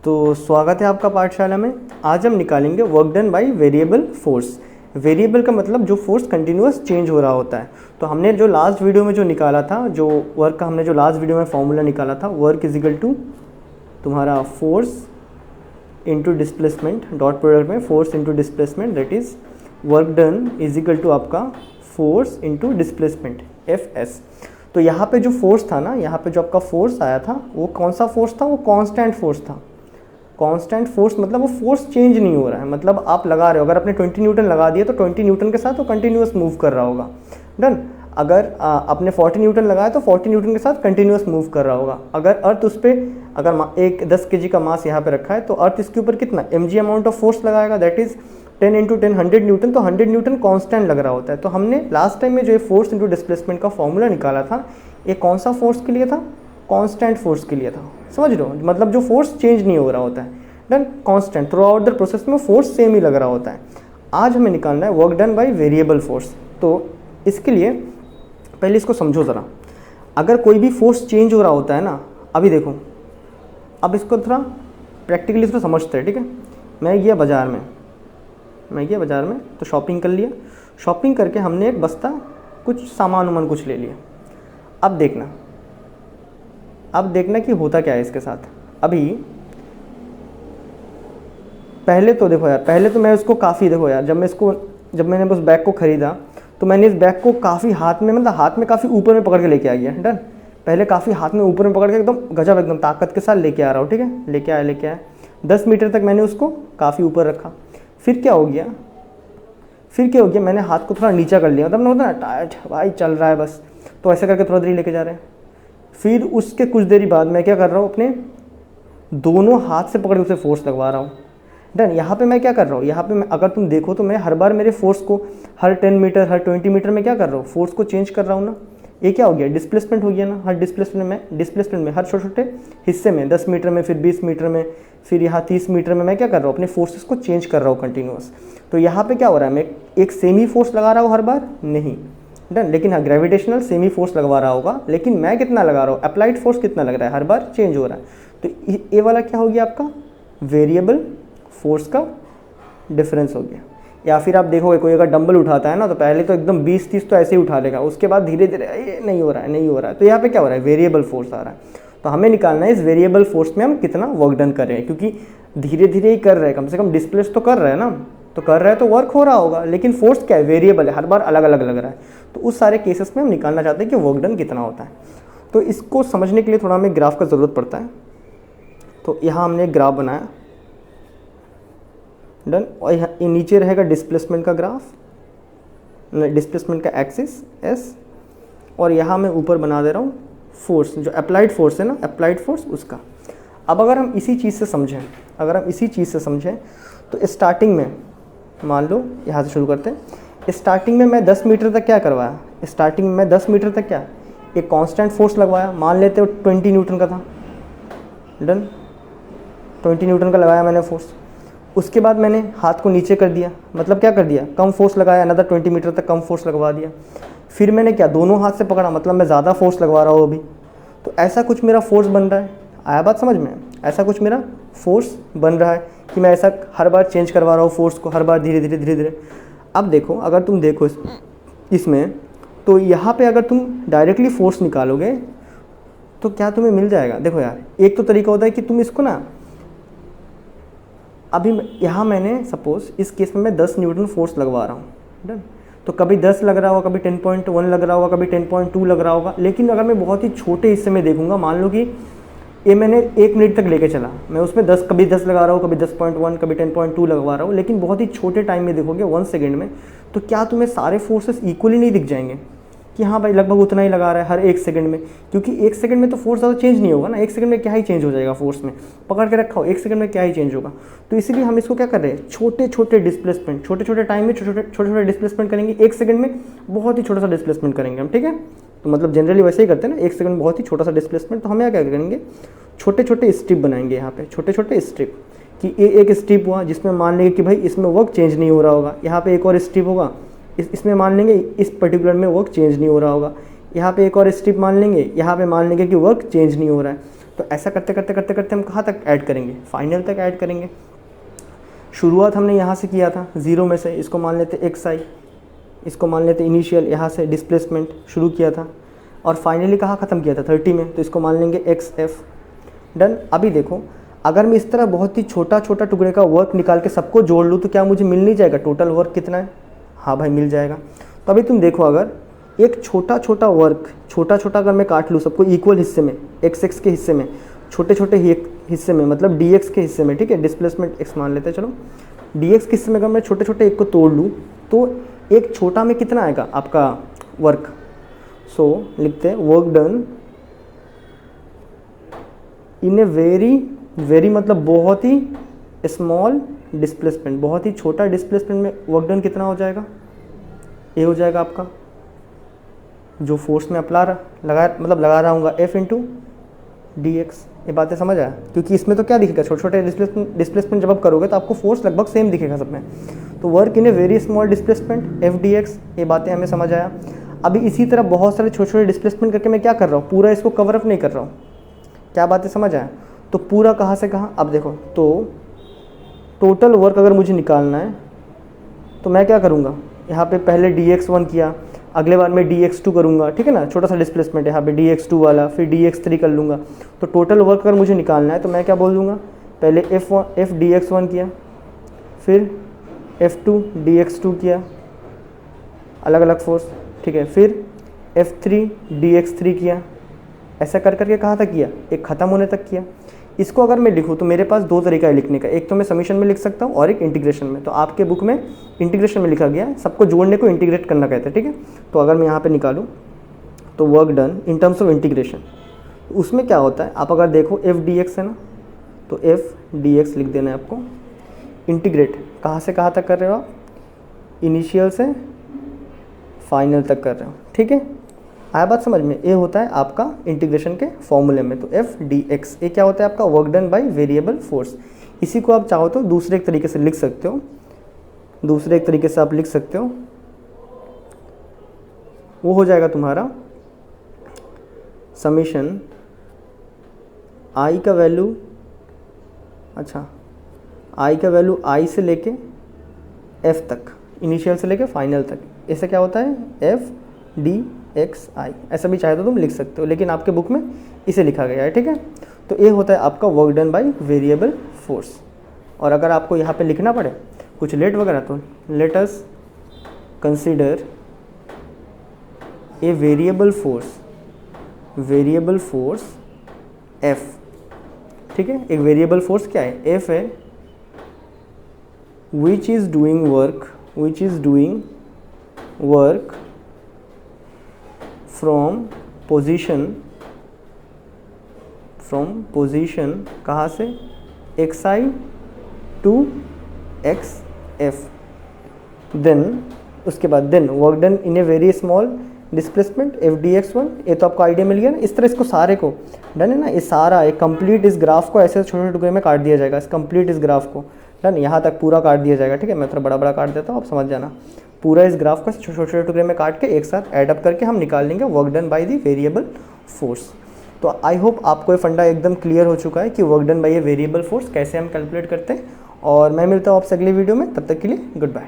तो स्वागत है आपका पाठशाला में। आज हम निकालेंगे work done by variable force. Variable का मतलब जो फोर्स कंटिन्यूअस चेंज हो रहा होता है। तो हमने जो लास्ट वीडियो में जो निकाला था, जो वर्क का हमने जो लास्ट वीडियो में फॉर्मूला निकाला था, वर्क इज इक्वल टू तुम्हारा force into displacement, dot product में force into displacement, that is work done is equal to आपका force into displacement F S. तो यहाँ पे जो फोर्स था ना, यहाँ पे जो आपका फोर्स आया था वो कौन सा फोर्स था? वो कांस्टेंट फोर्स था। कांस्टेंट फोर्स मतलब वो फोर्स चेंज नहीं हो रहा है। मतलब आप लगा रहे हो, अगर आपने 20 न्यूटन लगा दिया तो 20 न्यूटन के साथ वो कंटिन्यूअस मूव कर रहा होगा। डन। अगर आपने 40 न्यूटन लगाया तो 40 न्यूटन के साथ कंटिन्यूअस मूव कर रहा होगा। अगर अर्थ उस पर, अगर एक 10 kg का मास यहाँ पे रखा है तो अर्थ इसके ऊपर कितना mg अमाउंट ऑफ फोर्स लगाएगा, दैट इज 10 × 10 100 न्यूटन। तो 100 न्यूटन कांस्टेंट लग रहा होता है। तो हमने लास्ट टाइम में जो फोर्स इंटू डिस्प्लेसमेंट का फॉर्मूला निकाला था, ये कौन सा फोर्स के लिए था? कांस्टेंट फोर्स के लिए था। समझ रहे हो? मतलब जो फोर्स चेंज नहीं हो रहा होता है। Done. Constant through out the process में फोर्स सेम ही लग रहा होता है। आज हमें निकालना है work done by variable force. तो इसके लिए पहले इसको समझो ज़रा। अगर कोई भी फोर्स चेंज हो रहा होता है ना, अभी देखो, अब इसको थोड़ा प्रैक्टिकली इसको समझते हैं, ठीक है। मैं गया बाज़ार में तो शॉपिंग कर लिया। शॉपिंग करके हमने एक बस्ता कुछ सामान वामान कुछ ले लिया। अब देखना कि होता क्या है इसके साथ। अभी पहले तो देखो यार, पहले तो मैं उसको काफ़ी, देखो यार, जब मैंने उस बैग को ख़रीदा तो मैंने इस बैग को काफ़ी हाथ में काफ़ी ऊपर में पकड़ के लेके आ गया। डन। पहले काफ़ी हाथ में ऊपर में पकड़ के एकदम गजब, एकदम ताकत के साथ लेके आ रहा हूँ, ठीक है। लेके आया 10 मीटर तक मैंने उसको काफ़ी ऊपर रखा। फिर क्या हो गया, मैंने हाथ को थोड़ा नीचा कर लिया। मतलब ना टाइट भाई चल रहा है बस, तो ऐसे करके थोड़ा देर लेके जा रहे हैं। फिर उसके कुछ देरी बाद मैं क्या कर रहा हूँ, अपने दोनों हाथ से पकड़ के उसे फोर्स लगवा रहा हूँ। डन। यहाँ पे मैं क्या कर रहा हूँ, यहाँ पे मैं, अगर तुम देखो तो मैं हर बार मेरे फोर्स को हर 10 मीटर हर 20 मीटर में क्या कर रहा हूँ, फोर्स को चेंज कर रहा हूँ ना। ये क्या हो गया? डिस्प्लेसमेंट हो गया ना। हर डिस्प्लेसमेंट में हर छोटे छोटे हिस्से में, 10 मीटर में, फिर 20 मीटर में, फिर यहाँ 30 मीटर में मैं क्या कर रहा हूँ, अपने फोर्सेस को चेंज कर रहा हूँ कंटिन्यूअस। तो यहाँ पे क्या हो रहा है, मैं एक सेमी फोर्स लगा रहा हूँ हर बार? नहीं। डन। लेकिन हाँ, ग्रेविटेशनल सेमी फोर्स लगवा रहा होगा, लेकिन मैं कितना लगा रहा हूँ, अप्लाइड फोर्स कितना लग रहा है, हर बार चेंज हो रहा है। तो ये वाला क्या हो गया आपका? वेरिएबल फोर्स का डिफरेंस हो गया। या फिर आप देखोगे कोई अगर डंबल उठाता है ना, तो पहले तो एकदम 20-30 तो ऐसे ही उठा लेगा, उसके बाद धीरे धीरे ये नहीं हो रहा है। तो यहाँ पे क्या हो रहा है, वेरिएबल फोर्स आ रहा है। तो हमें निकालना है इस वेरिएबल फोर्स में हम कितना वर्क डन कर रहे हैं, क्योंकि धीरे धीरे ही कर रहे हैं, कम से कम डिस्प्लेस तो कर रहे हैं ना। तो कर रहे हैं तो वर्क हो रहा होगा, लेकिन फोर्स क्या है, वेरिएबल है, हर बार अलग अलग लग रहा है। तो उस सारे केसेस में हम निकालना चाहते हैं कि वर्क डन कितना होता है। तो इसको समझने के लिए थोड़ा हमें ग्राफ का ज़रूरत पड़ता है। तो यहाँ हमने एक ग्राफ बनाया। डन। और यहाँ नीचे रहेगा डिस्प्लेसमेंट का ग्राफ, डिस्प्लेसमेंट का एक्सिस एस, और यहाँ मैं ऊपर बना दे रहा हूँ फोर्स, जो अप्लाइड फोर्स है ना, अप्लाइड फोर्स उसका। अब अगर हम इसी चीज़ से समझें, तो स्टार्टिंग में मान लो यहाँ से शुरू करते हैं। स्टार्टिंग में मैं 10 मीटर तक क्या करवाया, स्टार्टिंग में मैं 10 मीटर तक क्या एक कांस्टेंट फोर्स लगवाया। मान लेते हो 20 न्यूटन का था। डन। 20 न्यूटन का लगाया मैंने फोर्स। उसके बाद मैंने हाथ को नीचे कर दिया, मतलब क्या कर दिया, कम फोर्स लगाया, अनदर 20 मीटर तक कम फोर्स लगवा दिया। फिर मैंने क्या, दोनों हाथ से पकड़ा, मतलब मैं ज़्यादा फोर्स लगवा रहा हूँ अभी। तो ऐसा कुछ मेरा फोर्स बन रहा है। आया बात समझ में? ऐसा कुछ मेरा फोर्स बन रहा है कि मैं ऐसा हर बार चेंज करवा रहा हूँ फोर्स को, हर बार धीरे धीरे। अब देखो, अगर तुम देखो इसमें, तो यहाँ पर अगर तुम डायरेक्टली फोर्स निकालोगे तो क्या तुम्हें मिल जाएगा? देखो यार, एक तो तरीका होता है कि तुम इसको ना, अभी यहाँ मैंने सपोज इस केस में मैं 10 न्यूटन फोर्स लगवा रहा हूँ। डन। तो कभी 10 लग रहा होगा, कभी 10.1 लग रहा होगा, कभी 10.2 लग रहा होगा। लेकिन अगर मैं बहुत ही छोटे हिस्से में देखूंगा, मान लो कि ये मैंने 1 मिनट तक लेके चला, मैं उसमें कभी 10 लगा रहा हूँ, कभी 10.1, कभी 10.2 लगवा रहा हूँ, लेकिन बहुत ही छोटे टाइम में देखोगे 1 सेकेंड में, तो क्या तुम्हें सारे फोर्सेस इक्वली नहीं दिख जाएंगे कि हाँ भाई लगभग उतना ही लगा रहा है हर 1 सेकंड में? क्योंकि 1 सेकंड में तो फोर्स ज़्यादा चेंज नहीं होगा ना। 1 सेकंड में क्या ही चेंज हो जाएगा फोर्स में, पकड़ के रखा हो 1 सेकंड में क्या ही चेंज होगा। तो इसीलिए हम इसको क्या कर रहे हैं, छोटे छोटे डिस्प्लेसमेंट, छोटे टाइम में छोटे डिस्प्लेसमेंट करेंगे। 1 सेकंड में बहुत ही छोटा सा डिस्प्लेसमेंट करेंगे हम, ठीक है। तो मतलब जनरली वैसे ही करते हैं ना, 1 सेकंड में बहुत ही छोटा सा डिस्प्लेसमेंट। तो हम यहाँ क्या करेंगे, छोटे स्ट्रिप बनाएंगे यहाँ पे, छोटे स्ट्रिप, कि ये एक स्ट्रिप हुआ जिसमें मान लेंगे कि भाई इसमें वर्क चेंज नहीं हो रहा होगा। यहाँ पे एक और स्ट्रिप होगा, इसमें मान लेंगे इस पर्टिकुलर में वर्क चेंज नहीं हो रहा होगा। यहाँ पे एक और स्ट्रिप मान लेंगे, यहाँ पे मान लेंगे कि वर्क चेंज नहीं हो रहा है। तो ऐसा करते करते करते करते हम कहाँ तक ऐड करेंगे, फाइनल तक ऐड करेंगे। शुरुआत हमने यहाँ से किया था 0 में से, इसको मान लेते xi, इसको मान लेते इनिशियल, यहाँ से डिस्प्लेसमेंट शुरू किया था और फाइनली कहाँ ख़त्म किया था 30 में, तो इसको मान लेंगे xf। डन। अभी देखो अगर मैं इस तरह बहुत ही छोटा छोटा टुकड़े का वर्क निकाल के सबको जोड़ लूँ तो क्या मुझे मिल नहीं जाएगा टोटल वर्क कितना है? हाँ भाई मिल जाएगा। तो अभी तुम देखो अगर एक छोटा छोटा वर्क छोटा छोटा अगर मैं काट लूँ सबको इक्वल हिस्से में, x के हिस्से में, छोटे छोटे हिस्से में, मतलब dx के हिस्से में, ठीक है, डिस्प्लेसमेंट x मान लेते हैं, चलो dx के हिस्से में अगर मैं छोटे छोटे एक को तोड़ लूँ तो एक छोटा में कितना आएगा आपका वर्क। सो लिखते हैं work done in a very मतलब बहुत ही स्मॉल डिस्प्लेसमेंट, बहुत ही छोटा डिस्प्लेसमेंट में वर्क डन कितना हो जाएगा? ये हो जाएगा आपका जो फोर्स में लगा रहा हूँ F इंटू डी एक्स। ये बातें समझ आया? क्योंकि इसमें तो क्या दिखेगा, छोटे छोटे डिस्प्लेसमेंट जब आप करोगे तो आपको फोर्स लगभग सेम दिखेगा सब में। तो work in a very small displacement F D x, ये बातें हमें समझ आया। अभी इसी तरह बहुत सारे छोटे छोटे डिस्प्लेसमेंट करके मैं क्या कर रहा हूँ, पूरा इसको कवर अप नहीं कर रहा हूँ। क्या बातें समझ आया? तो पूरा कहाँ से कहाँ, अब देखो तो टोटल वर्क अगर मुझे निकालना है तो मैं क्या करूँगा, यहाँ पे पहले dx1 किया, अगले बार मैं dx2 करूँगा, ठीक है ना, छोटा सा डिस्प्लेसमेंट है यहाँ पे dx2 वाला, फिर dx3 कर लूँगा। तो टोटल वर्क अगर मुझे निकालना है तो मैं क्या बोल दूँगा, पहले f dx1 किया, फिर f2 dx2 किया, अलग अलग फोर्स, ठीक है, फिर f3 dx3 किया, ऐसा कर करके कहाँ तक किया, एक ख़त्म होने तक किया। इसको अगर मैं लिखूँ तो मेरे पास दो तरीका है लिखने का, एक तो मैं समीशन में लिख सकता हूँ और एक इंटीग्रेशन में। तो आपके बुक में इंटीग्रेशन में लिखा गया है, सबको जोड़ने को इंटीग्रेट करना कहते हैं, ठीक है। तो अगर मैं यहाँ पे निकालूँ तो work done in terms of integration, उसमें क्या होता है, आप अगर देखो एफ डी एक्स है ना, तो एफ डी एक्स लिख देना है आपको। इंटीग्रेट कहाँ से कहाँ तक कर रहे हो आप, इनिशियल से फाइनल तक कर रहे हो, ठीक है। आया बात समझ में? ये होता है आपका इंटीग्रेशन के फॉर्मूले में। तो एफ डी एक्स ये क्या होता है आपका, work done by variable force. इसी को आप चाहो तो दूसरे एक तरीके से लिख सकते हो, दूसरे एक तरीके से आप लिख सकते हो, वो हो जाएगा तुम्हारा समीशन आई का वैल्यू, अच्छा आई का वैल्यू आई से लेके एफ तक, इनिशियल से लेके फाइनल तक, ऐसे क्या होता है एफ डी एक्स आई। ऐसा भी चाहे तो तुम लिख सकते हो, लेकिन आपके बुक में इसे लिखा गया है, ठीक है। तो ये होता है आपका work done by variable force. और अगर आपको यहाँ पे लिखना पड़े कुछ लेट वगैरह तो let us consider a variable force F, ठीक है। एक वेरिएबल फोर्स क्या है, एफ है, which is doing work from position कहाँ से, X I to X F. Then उसके बाद then work done in a very small displacement F D X one. ये तो आपको आइडिया मिल गया ना। इस तरह इसको सारे को डन है ना, ये सारा एक कंप्लीट इस ग्राफ को ऐसे छोटे छोटे टुकड़े में काट दिया जाएगा, इस कंप्लीट इस ग्राफ को डन यहाँ तक पूरा काट दिया जाएगा, ठीक है। मैं थोड़ा बड़ा बड़ा काट देता हूँ, आप समझ जाना। पूरा इस ग्राफ को छोटे छोटे टुकड़े में काट के एक साथ ऐड अप करके हम निकाल लेंगे work done by the variable force. तो आई होप आपको ये फंडा एकदम क्लियर हो चुका है कि work done by A variable force कैसे हम कैलकुलेट करते हैं। और मैं मिलता हूँ आपसे अगली वीडियो में, तब तक के लिए गुड बाय।